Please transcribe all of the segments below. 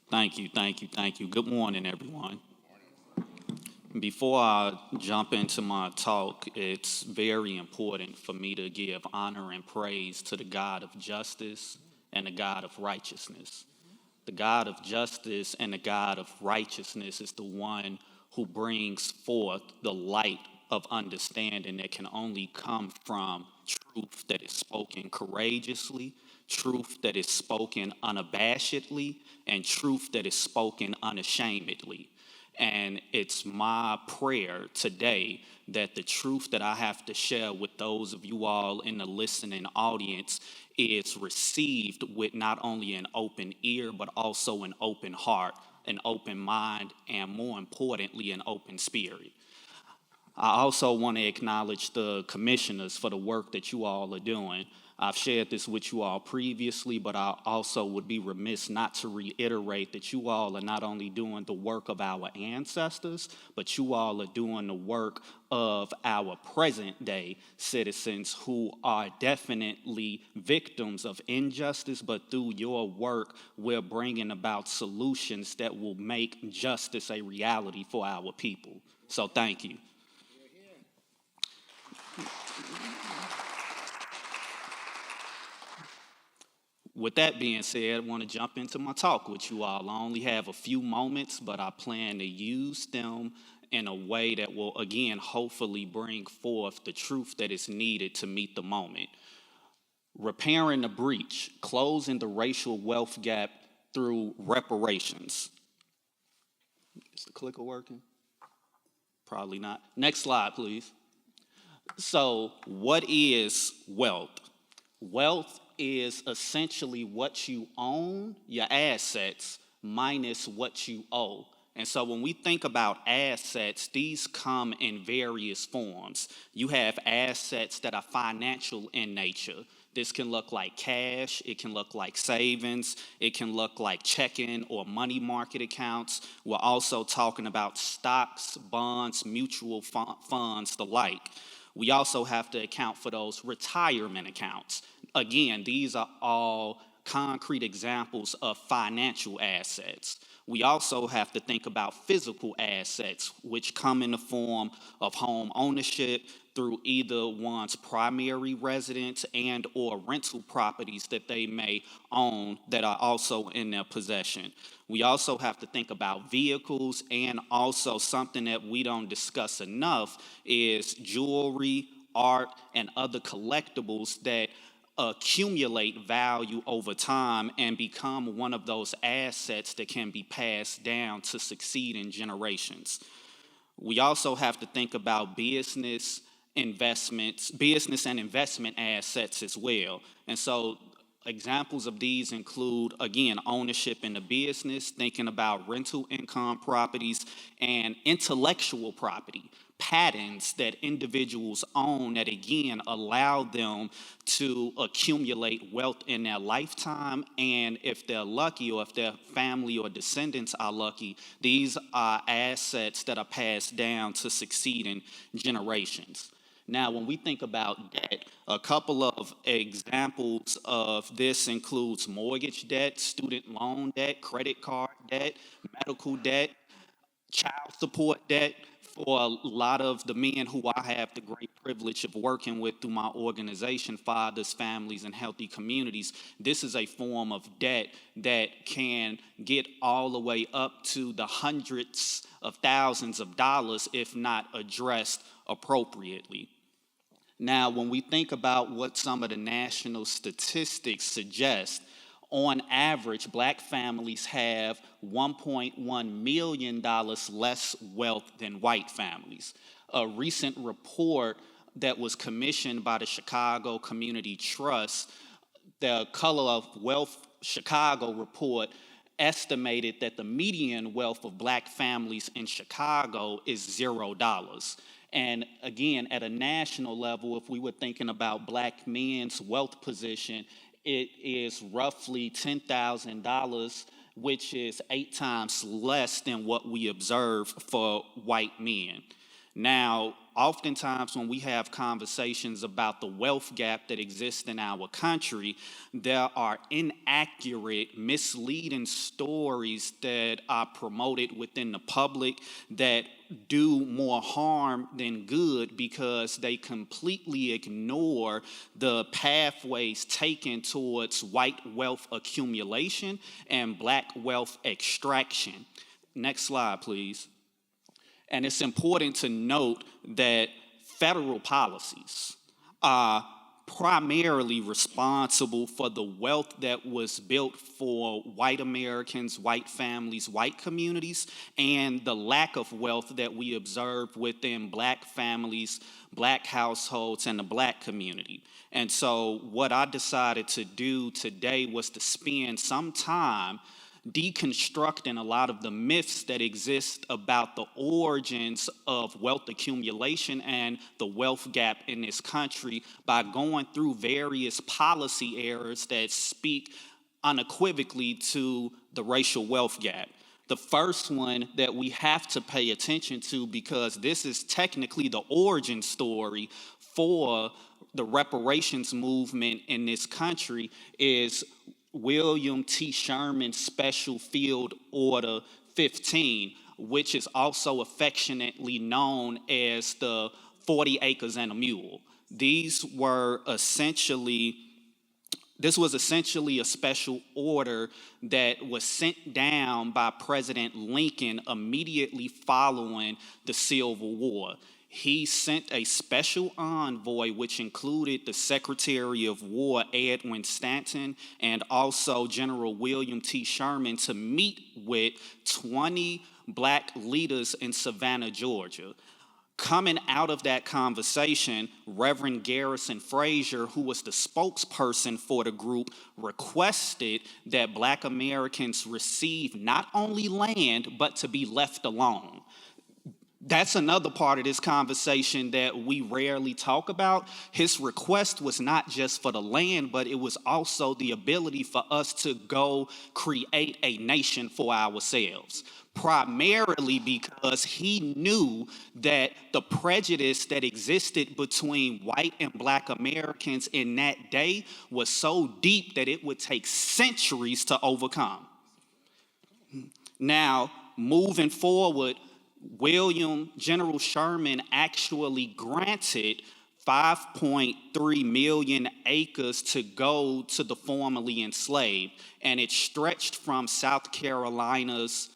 Thank you, thank you, thank you. Good morning, everyone. Before I jump into my talk, it's very important for me to give honor and praise to the God of justice and the God of righteousness. The God of justice and the God of righteousness is the one who brings forth the light of understanding that can only come from truth that is spoken courageously, truth that is spoken unabashedly, and truth that is spoken unashamedly. And it's my prayer today that the truth that I have to share with those of you all in the listening audience is received with not only an open ear, but also an open heart, an open mind, and more importantly, an open spirit. I also want to acknowledge the commissioners for the work that you all are doing. I've shared this with you all previously, but I also would be remiss not to reiterate that you all are not only doing the work of our ancestors, but you all are doing the work of our present day citizens who are definitely victims of injustice, but through your work, we're bringing about solutions that will make justice a reality for our people. So thank you. With that being said, I want to jump into my talk with you all. I only have a few moments, but I plan to use them in a way that will, again, hopefully bring forth the truth that is needed to meet the moment. Repairing the breach, closing the racial wealth gap through reparations. Is the clicker working? Probably not. Next slide, please. So, what is wealth? Wealth is essentially what you own, your assets, minus what you owe. And so when we think about assets, these come in various forms. You have assets that are financial in nature. This can look like cash, it can look like savings, it can look like checking or money market accounts. We're also talking about stocks, bonds, mutual funds, the like. We also have to account for those retirement accounts. Again, these are all concrete examples of financial assets. We also have to think about physical assets, which come in the form of home ownership through either one's primary residence and or rental properties that they may own that are also in their possession. We also have to think about vehicles, and also something that we don't discuss enough is jewelry, art, and other collectibles that accumulate value over time and become one of those assets that can be passed down to succeeding generations. We also have to think about business and investment assets as well. And so examples of these include, again, ownership in the business, thinking about rental income properties, and intellectual property, patents that individuals own that, again, allow them to accumulate wealth in their lifetime. And if they're lucky, or if their family or descendants are lucky, these are assets that are passed down to succeeding generations. Now, when we think about debt, a couple of examples of this includes mortgage debt, student loan debt, credit card debt, medical debt, child support debt. For a lot of the men who I have the great privilege of working with through my organization, Fathers, Families, and Healthy Communities, this is a form of debt that can get all the way up to the hundreds of thousands of dollars if not addressed appropriately. Now, when we think about what some of the national statistics suggest, on average, Black families have $1.1 million less wealth than white families. A recent report that was commissioned by the Chicago Community Trust, the Color of Wealth Chicago report, estimated that the median wealth of Black families in Chicago is $0. And again, at a national level, if we were thinking about Black men's wealth position, it is roughly $10,000, which is 8 times less than what we observe for white men. Now, oftentimes when we have conversations about the wealth gap that exists in our country, there are inaccurate, misleading stories that are promoted within the public that do more harm than good because they completely ignore the pathways taken towards white wealth accumulation and black wealth extraction. Next slide, please. And it's important to note that federal policies are primarily responsible for the wealth that was built for white Americans, white families, white communities, and the lack of wealth that we observe within black families, black households, and the black community. And so what I decided to do today was to spend some time deconstructing a lot of the myths that exist about the origins of wealth accumulation and the wealth gap in this country by going through various policy errors that speak unequivocally to the racial wealth gap. The first one that we have to pay attention to, because this is technically the origin story for the reparations movement in this country, is William T. Sherman's Special Field Order 15, which is also affectionately known as the 40 Acres and a Mule. This was essentially a special order that was sent down by President Lincoln immediately following the Civil War. He sent a special envoy, which included the Secretary of War, Edwin Stanton, and also General William T. Sherman, to meet with 20 black leaders in Savannah, Georgia. Coming out of that conversation, Reverend Garrison Frazier, who was the spokesperson for the group, requested that black Americans receive not only land, but to be left alone. That's another part of this conversation that we rarely talk about. His request was not just for the land, but it was also the ability for us to go create a nation for ourselves, primarily because he knew that the prejudice that existed between white and black Americans in that day was so deep that it would take centuries to overcome. Now, moving forward, General Sherman actually granted 5.3 million acres to go to the formerly enslaved, and it stretched from South Carolina's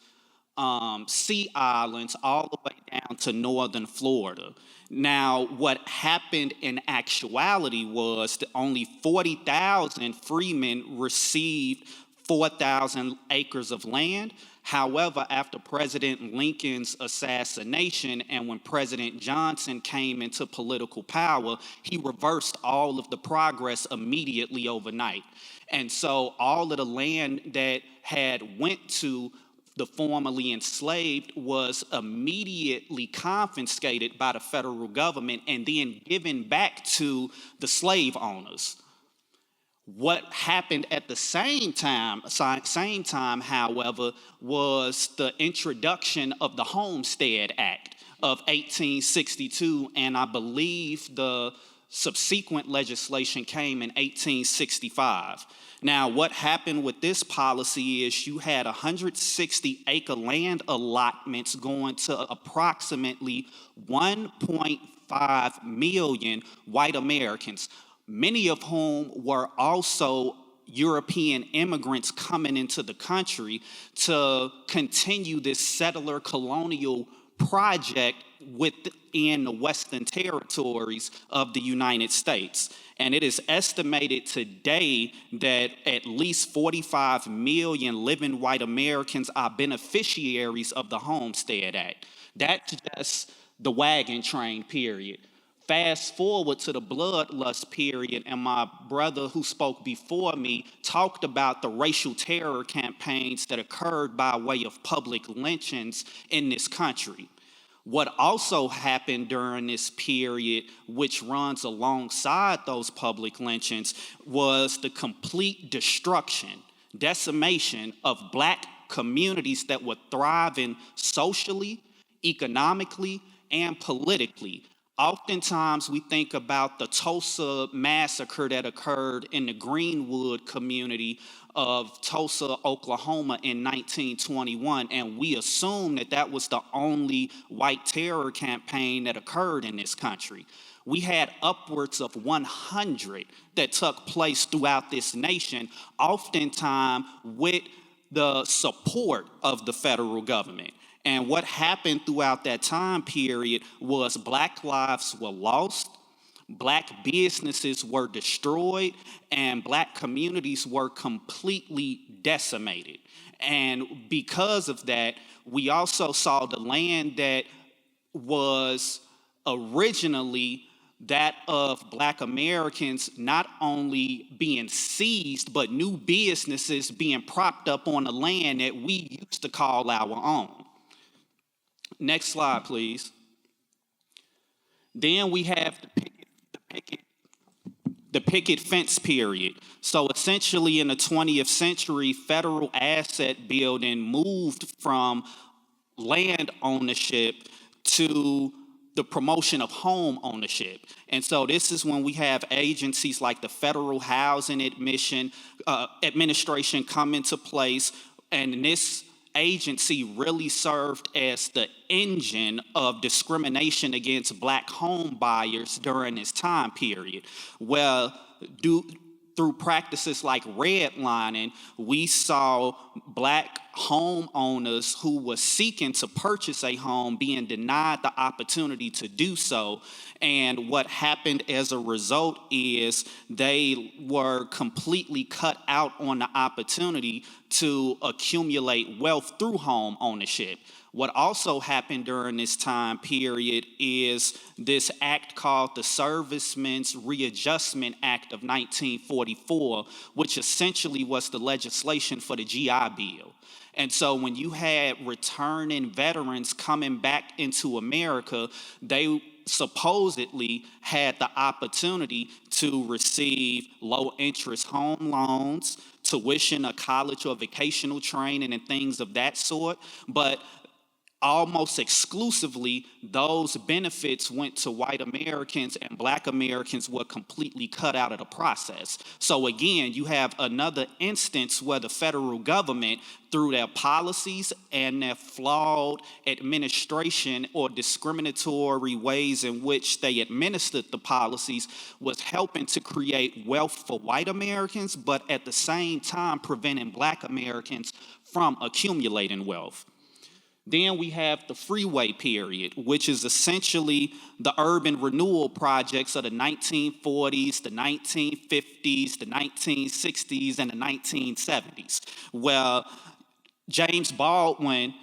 Sea Islands all the way down to northern Florida. Now, what happened in actuality was that only 40,000 freemen received 4,000 acres of land. However, after President Lincoln's assassination and when President Johnson came into political power, he reversed all of the progress immediately overnight. And so all of the land that had went to the formerly enslaved was immediately confiscated by the federal government and then given back to the slave owners. What happened at the same time, however, was the introduction of the Homestead Act of 1862, and I believe the subsequent legislation came in 1865. Now, what happened with this policy is you had 160-acre land allotments going to approximately 1.5 million white Americans, many of whom were also European immigrants coming into the country to continue this settler colonial project within the Western territories of the United States. And it is estimated today that at least 45 million living white Americans are beneficiaries of the Homestead Act. That's just the wagon train period. Fast forward to the bloodlust period, and my brother who spoke before me talked about the racial terror campaigns that occurred by way of public lynchings in this country. What also happened during this period, which runs alongside those public lynchings, was the complete destruction, decimation of black communities that were thriving socially, economically, and politically. Oftentimes we think about the Tulsa massacre that occurred in the Greenwood community of Tulsa, Oklahoma in 1921, and we assume that that was the only white terror campaign that occurred in this country. We had upwards of 100 that took place throughout this nation, oftentimes with the support of the federal government. And what happened throughout that time period was Black lives were lost, Black businesses were destroyed, and Black communities were completely decimated. And because of that, we also saw the land that was originally that of Black Americans not only being seized, but new businesses being propped up on the land that we used to call our own. Next slide, please. Then we have the picket fence period. So essentially in the 20th century, federal asset building moved from land ownership to the promotion of home ownership. And so this is when we have agencies like the Federal Housing Administration come into place, and this agency really served as the engine of discrimination against Black home buyers during this time period. Well, through practices like redlining, we saw Black homeowners who were seeking to purchase a home being denied the opportunity to do so. And what happened as a result is they were completely cut out on the opportunity to accumulate wealth through home ownership. What also happened during this time period is this act called the Servicemen's Readjustment Act of 1944, which essentially was the legislation for the GI Bill. And so when you had returning veterans coming back into America, they supposedly had the opportunity to receive low-interest home loans, tuition, a college or vocational training, and things of that sort. But almost exclusively, those benefits went to white Americans, and Black Americans were completely cut out of the process. So again, you have another instance where the federal government, through their policies and their flawed administration or discriminatory ways in which they administered the policies, was helping to create wealth for white Americans, but at the same time preventing Black Americans from accumulating wealth. Then we have the freeway period, which is essentially the urban renewal projects of the 1940s, the 1950s, the 1960s, and the 1970s, where James Baldwin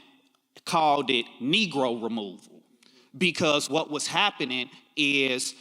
called it Negro removal, because what was happening is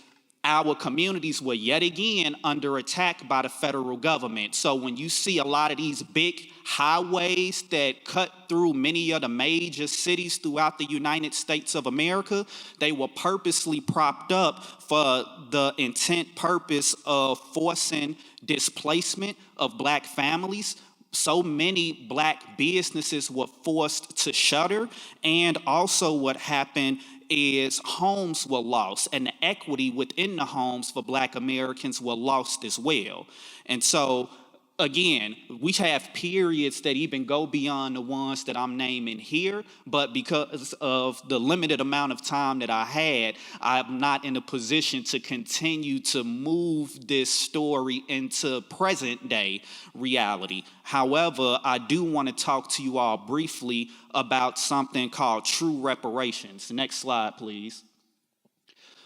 our communities were yet again under attack by the federal government. So when you see a lot of these big highways that cut through many of the major cities throughout the United States of America, they were purposely propped up for the intent purpose of forcing displacement of Black families. So many Black businesses were forced to shutter, and also what happened is homes were lost, and the equity within the homes for Black Americans were lost as well. And so, again, we have periods that even go beyond the ones that I'm naming here, but because of the limited amount of time that I had, I'm not in a position to continue to move this story into present day reality. However, I do want to talk to you all briefly about something called true reparations. Next slide, please.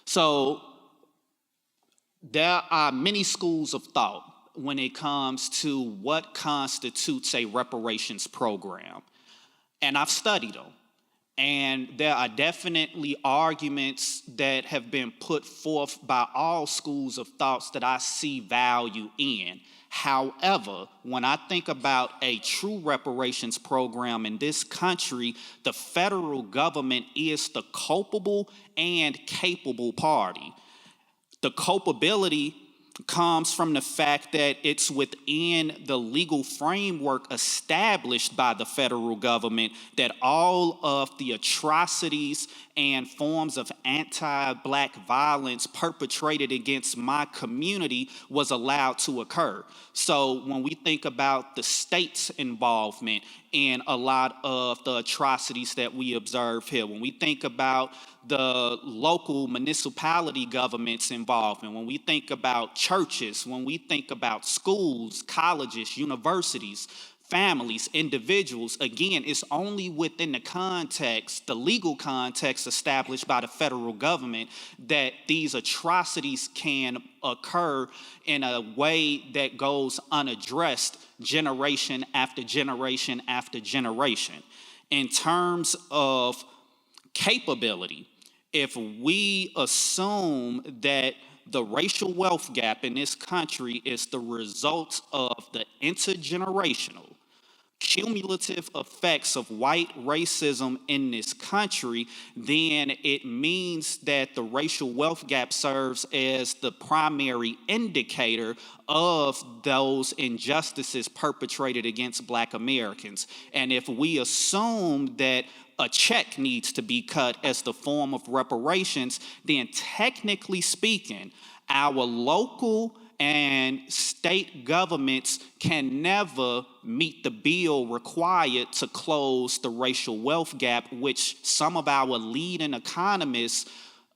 So there are many schools of thought when it comes to what constitutes a reparations program. And I've studied them. And there are definitely arguments that have been put forth by all schools of thoughts that I see value in. However, when I think about a true reparations program in this country, the federal government is the culpable and capable party. The culpability comes from the fact that it's within the legal framework established by the federal government that all of the atrocities and forms of anti-Black violence perpetrated against my community was allowed to occur. So when we think about the state's involvement in a lot of the atrocities that we observe here, when we think about the local municipality government's involvement, when we think about churches, when we think about schools, colleges, universities, families, individuals, again, it's only within the context, the legal context established by the federal government that these atrocities can occur in a way that goes unaddressed generation after generation after generation. In terms of capability, if we assume that the racial wealth gap in this country is the result of the intergenerational cumulative effects of white racism in this country, then it means that the racial wealth gap serves as the primary indicator of those injustices perpetrated against Black Americans. And if we assume that a check needs to be cut as the form of reparations, then technically speaking, our local and state governments can never meet the bill required to close the racial wealth gap, which some of our leading economists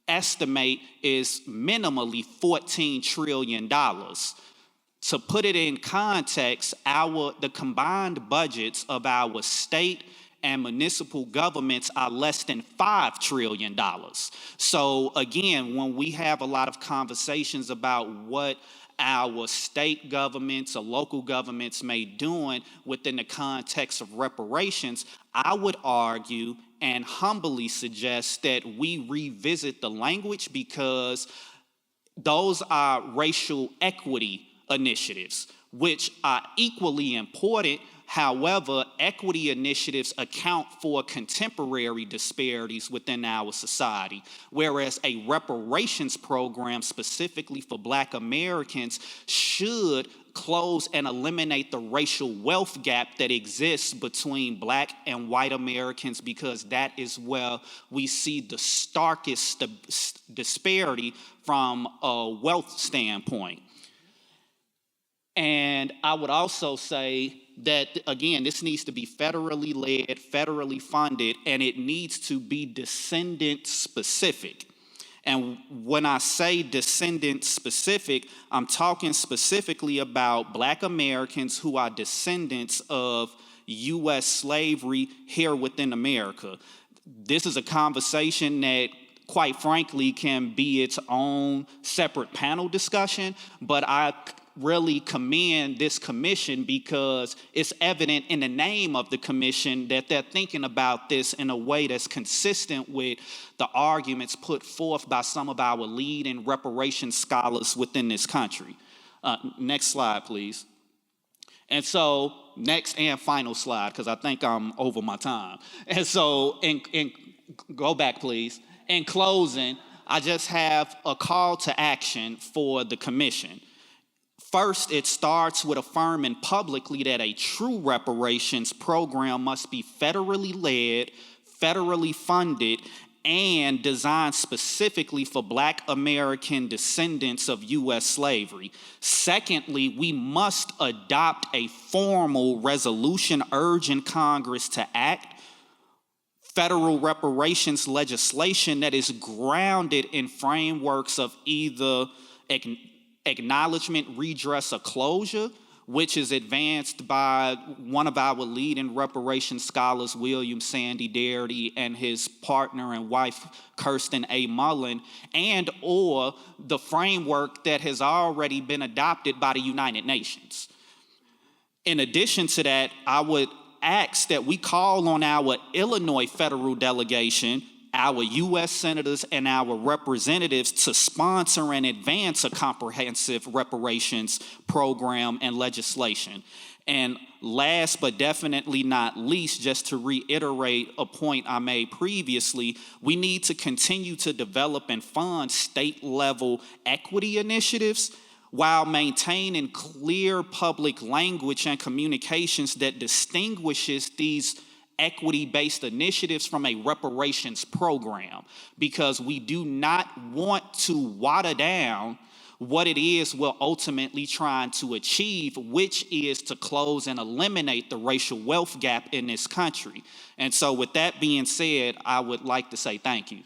estimate is minimally $14 trillion. To put it in context, the combined budgets of our state and municipal governments are less than $5 trillion. So again, when we have a lot of conversations about what our state governments or local governments may doing within the context of reparations, I would argue and humbly suggest that we revisit the language, because those are racial equity initiatives, which are equally important. However, equity initiatives account for contemporary disparities within our society, whereas a reparations program specifically for Black Americans should close and eliminate the racial wealth gap that exists between Black and white Americans, because that is where we see the starkest disparity from a wealth standpoint. And I would also say that, again, this needs to be federally led, federally funded, and it needs to be descendant specific. And when I say descendant specific, I'm talking specifically about Black Americans who are descendants of U.S. slavery here within America. This is a conversation that, quite frankly, can be its own separate panel discussion, but I really commend this commission because it's evident in the name of the commission that they're thinking about this in a way that's consistent with the arguments put forth by some of our leading reparations scholars within this country. Next slide, please. And so, next and final slide, because I think I'm over my time. And so, go back, please. In closing, I just have a call to action for the commission. First, it starts with affirming publicly that a true reparations program must be federally led, federally funded, and designed specifically for Black American descendants of U.S. slavery. Secondly, we must adopt a formal resolution urging Congress to act federal reparations legislation that is grounded in frameworks of either acknowledgement, redress, or closure, which is advanced by one of our leading reparations scholars, William Sandy Darity, and his partner and wife, Kirsten A. Mullen, and or the framework that has already been adopted by the United Nations. In addition to that, I would ask that we call on our Illinois federal delegation, our U.S. senators, and our representatives to sponsor and advance a comprehensive reparations program and legislation. And last but definitely not least, just to reiterate a point I made previously, we need to continue to develop and fund state-level equity initiatives while maintaining clear public language and communications that distinguishes these equity-based initiatives from a reparations program, because we do not want to water down what it is we're ultimately trying to achieve, which is to close and eliminate the racial wealth gap in this country. And so with that being said, I would like to say thank you.